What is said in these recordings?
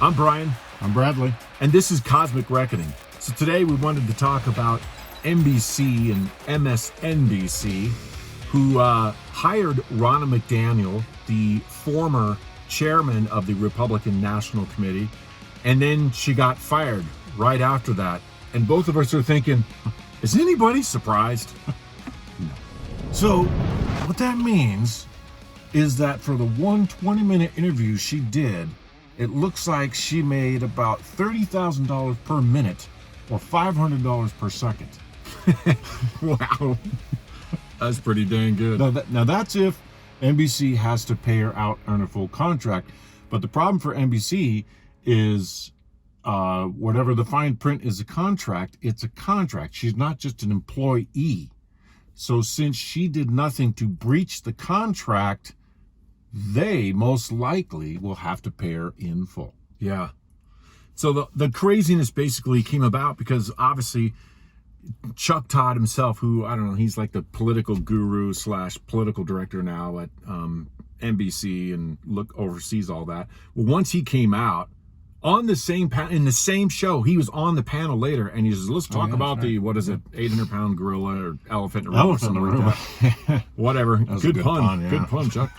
I'm Brian. I'm Bradley. And this is Cosmic Reckoning. So today we wanted to talk about NBC and MSNBC, who hired Ronna McDaniel, the former chairman of the Republican National Committee, and then she got fired right after that. And both of us are thinking, is anybody surprised? No. So what that means is that for the 20-minute interview she did, it looks like she made about $30,000 per minute or $500 per second. Wow. That's pretty dang good. Now that's if NBC has to pay her out on a full contract. But the problem for NBC is whatever the fine print is a contract, it's a contract. She's not just an employee. So since she did nothing to breach the contract, they most likely will have to pay her in full. Yeah. So the craziness basically came about because obviously Chuck Todd himself, who, I don't know, he's like the political guru / political director now at NBC and oversees all that. Well, once he came out on the same in the same show, he was on the panel later and he says, let's talk about the, what is it, 800-pound gorilla or elephant in a room or something like that. Whatever. Good pun. Yeah. Good pun, Chuck.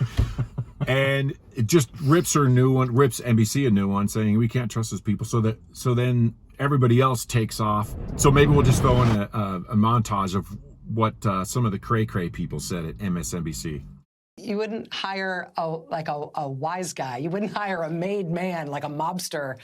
And it just rips NBC a new one, saying we can't trust those people. So then everybody else takes off. So maybe we'll just throw in a montage of what some of the cray-cray people said at MSNBC. You wouldn't hire a wise guy. You wouldn't hire a made man like a mobster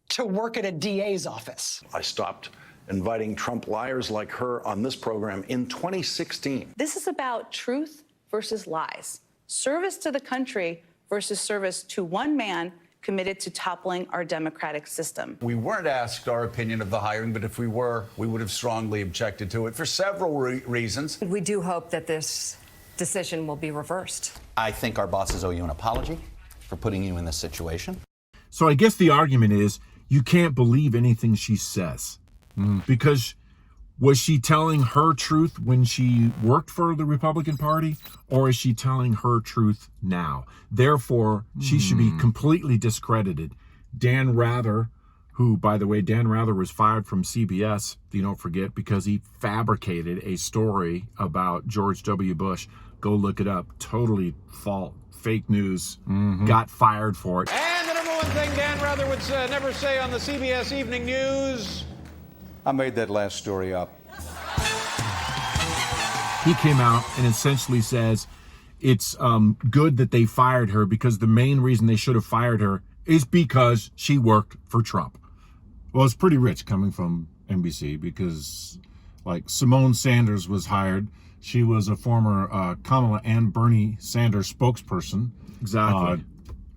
to work at a DA's office. I stopped inviting Trump liars like her on this program in 2016. This is about truth versus lies. Service to the country versus service to one man committed to toppling our democratic system. We weren't asked our opinion of the hiring, but if we were, we would have strongly objected to it for several reasons. We do hope that this decision will be reversed. I think our bosses owe you an apology for putting you in this situation. So I guess the argument is you can't believe anything she says because was she telling her truth when she worked for the Republican Party, or is she telling her truth now? Therefore, she should be completely discredited. Dan Rather, who, by the way, Dan Rather was fired from CBS, you don't forget, because he fabricated a story about George W. Bush. Go look it up. Totally fake news. Got fired for it. And the number one thing Dan Rather would never say on the CBS Evening News. I made that last story up. He came out and essentially says it's good that they fired her because the main reason they should have fired her is because she worked for Trump. Well, it's pretty rich coming from NBC because, like, Simone Sanders was hired. She was a former Kamala and Bernie Sanders spokesperson. Exactly.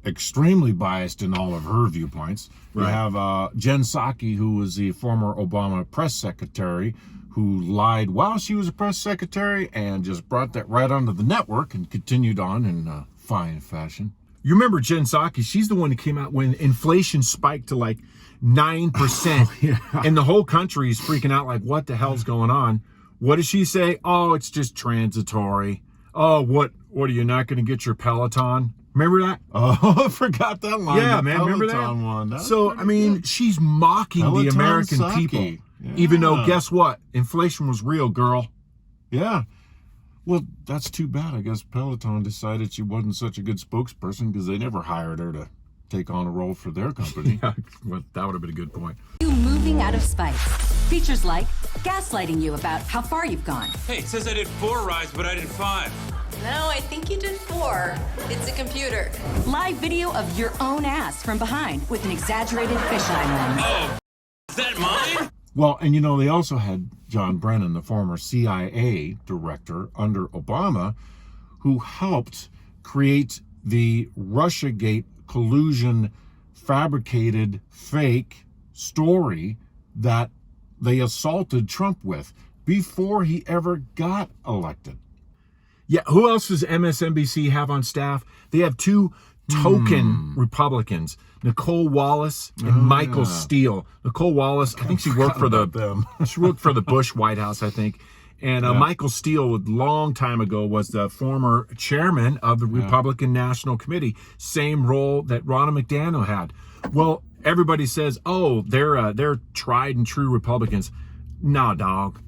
Extremely biased in all of her viewpoints. Right. You have Jen Psaki, who was the former Obama press secretary, who lied while she was a press secretary and just brought that right onto the network and continued on in fine fashion. You remember Jen Psaki? She's the one who came out when inflation spiked to like 9%, and the whole country is freaking out like, what the hell's going on? What does she say? Oh, it's just transitory. Oh, what are you not going to get your Peloton? Remember that? Oh, I forgot that line. Yeah, man, remember that? One. So, I mean, good. She's mocking Peloton the American Psaki. people. Yeah. Even though, guess what? Inflation was real, girl. Yeah. Well, that's too bad. I guess Peloton decided she wasn't such a good spokesperson because they never hired her to take on a role for their company. Yeah, well, that would have been a good point. You moving out of spite. Features like gaslighting you about how far you've gone. Hey, it says I did 4 rides, but I did 5. No, I think you did 4. It's a computer. Live video of your own ass from behind with an exaggerated fisheye lens. Oh, is that mine? Well, and you know, they also had John Brennan, the former CIA director under Obama, who helped create the Russiagate collusion fabricated fake story that they assaulted Trump with before he ever got elected. Yeah, who else does MSNBC have on staff? They have 2 token Republicans, Nicole Wallace and Michael Steele. Nicole Wallace, I think she worked for the Bush White House, I think. And Michael Steele, a long time ago, was the former chairman of the Republican National Committee. Same role that Ronna McDaniel had. Well, everybody says, "Oh, they're tried and true Republicans." Nah, dog.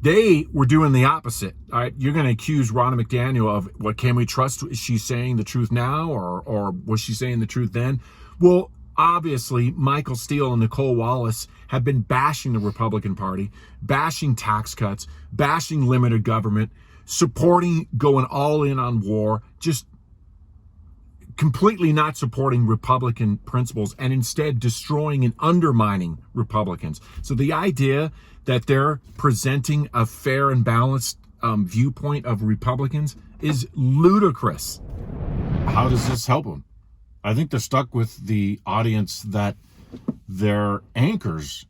They were doing the opposite. All right, you're going to accuse Ronna McDaniel of what? Can we trust? Is she saying the truth now, or was she saying the truth then? Well, obviously, Michael Steele and Nicole Wallace have been bashing the Republican Party, bashing tax cuts, bashing limited government, supporting going all in on war, just completely not supporting Republican principles and instead destroying and undermining Republicans. So the idea that they're presenting a fair and balanced viewpoint of Republicans is ludicrous. How does this help them? I think they're stuck with the audience that their anchors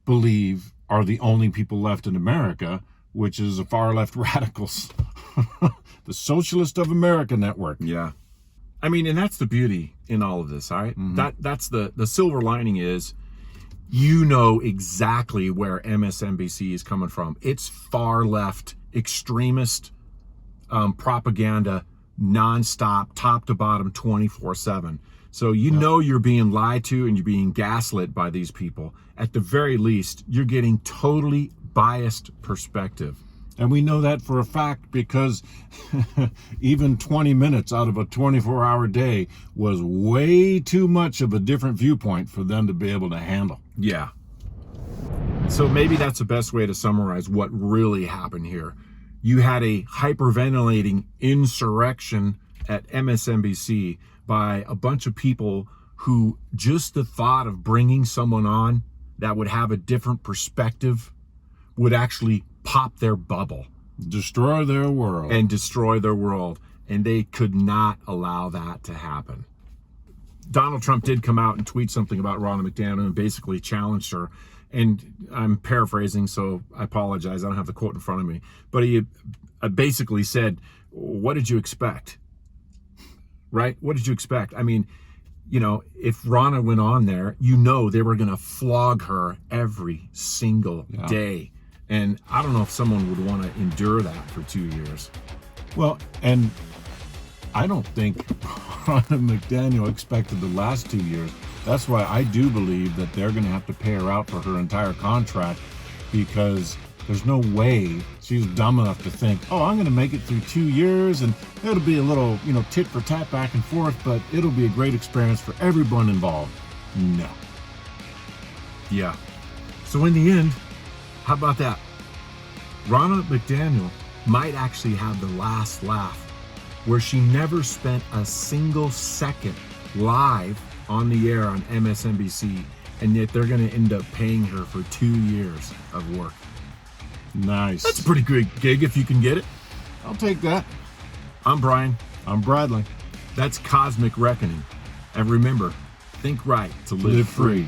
believe are the only people left in America, which is the far left radicals, the Socialist of America network. Yeah. I mean, and that's the beauty in all of this, all right? That's the silver lining is, you know exactly where MSNBC is coming from. It's far left, extremist propaganda, nonstop, top to bottom, 24/7. So you know you're being lied to and you're being gaslit by these people. At the very least, you're getting totally biased perspective. And we know that for a fact because even 20 minutes out of a 24-hour day was way too much of a different viewpoint for them to be able to handle. Yeah. So maybe that's the best way to summarize what really happened here. You had a hyperventilating insurrection at MSNBC by a bunch of people who just the thought of bringing someone on that would have a different perspective would actually pop their bubble. Destroy their world. And destroy their world. And they could not allow that to happen. Donald Trump did come out and tweet something about Ronna McDaniel and basically challenged her. And I'm paraphrasing, so I apologize. I don't have the quote in front of me. But he basically said, what did you expect? Right? What did you expect? I mean, you know, if Ronna went on there, you know they were going to flog her every single day. And I don't know if someone would want to endure that for 2 years. Well, and I don't think Ronna McDaniel expected the last 2 years. That's why I do believe that they're going to have to pay her out for her entire contract, because there's no way she's dumb enough to think, oh, I'm going to make it through 2 years and it'll be a little, you know, tit for tat back and forth, but it'll be a great experience for everyone involved. No. Yeah. So in the end, how about that? Ronna McDaniel might actually have the last laugh, where she never spent a single second live on the air on MSNBC, and yet they're going to end up paying her for 2 years of work. Nice. That's a pretty good gig if you can get it. I'll take that. I'm Brian. I'm Bradley. That's Cosmic Reckoning. And remember, think right to live free.